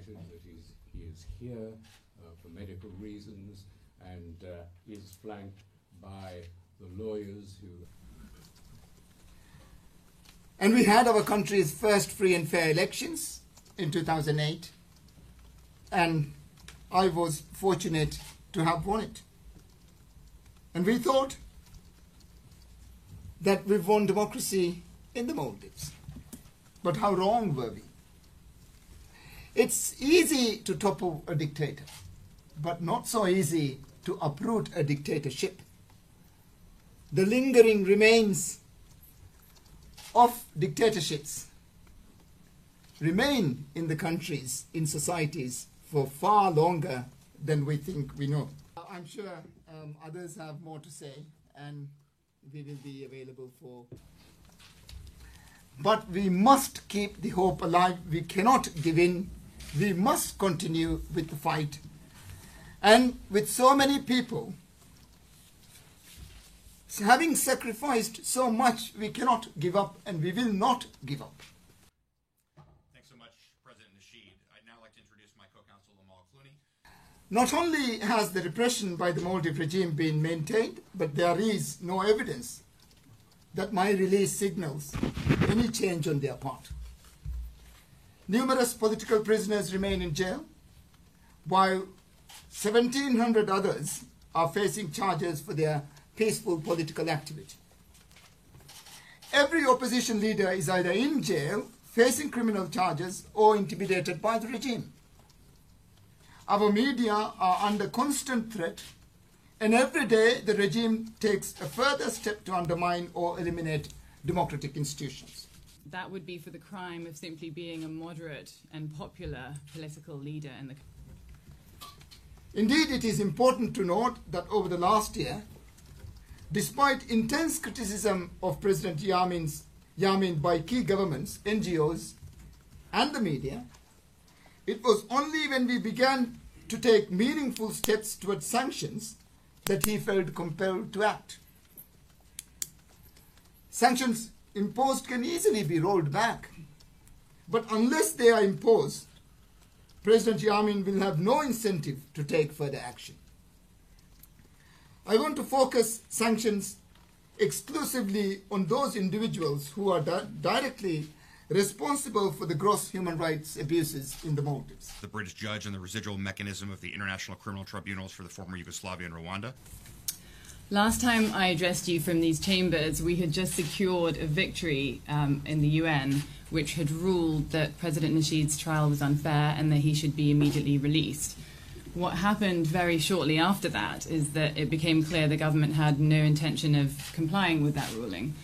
delighted that he is here for medical reasons and is flanked by the lawyers who... And we had our country's first free and fair elections in 2008, and I was fortunate to have won it. And we thought that we've won democracy in the Maldives. But how wrong were we? It's easy to topple a dictator, but not so easy to uproot a dictatorship. The lingering remains of dictatorships remain in the countries, in societies, for far longer than we think we know. I'm sure others have more to say, and we will be available for... But we must keep the hope alive. We cannot give in. We must continue with the fight. And with so many people having sacrificed so much, we cannot give up, and we will not give up. Thanks so much, President Nasheed. I'd now like to introduce my co-counsel, Amal Clooney. Not only has the repression by the Maldives regime been maintained, but there is no evidence that my release signals any change on their part. Numerous political prisoners remain in jail, while 1,700 others are facing charges for their peaceful political activity. Every opposition leader is either in jail, facing criminal charges, or intimidated by the regime. Our media are under constant threat, and every day the regime takes a further step to undermine or eliminate democratic institutions. That would be for the crime of simply being a moderate and popular political leader in the country. Indeed, it is important to note that over the last year, despite intense criticism of President Yamin by key governments, NGOs, and the media, it was only when we began to take meaningful steps towards sanctions that he felt compelled to act. Sanctions imposed can easily be rolled back, but unless they are imposed, President Yamin will have no incentive to take further action. I want to focus sanctions exclusively on those individuals who are directly responsible for the gross human rights abuses in the Maldives. The British judge and the residual mechanism of the International Criminal Tribunals for the former Yugoslavia and Rwanda. Last time I addressed you from these chambers, we had just secured a victory in the UN, which had ruled that President Nasheed's trial was unfair and that he should be immediately released. What happened very shortly after that is that it became clear the government had no intention of complying with that ruling,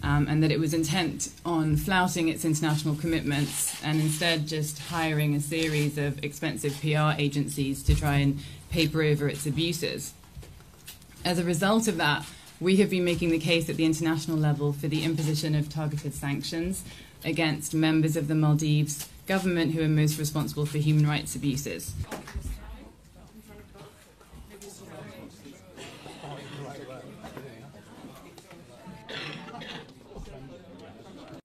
and that it was intent on flouting its international commitments and instead just hiring a series of expensive PR agencies to try and paper over its abuses. As a result of that, we have been making the case at the international level for the imposition of targeted sanctions against members of the Maldives government who are most responsible for human rights abuses.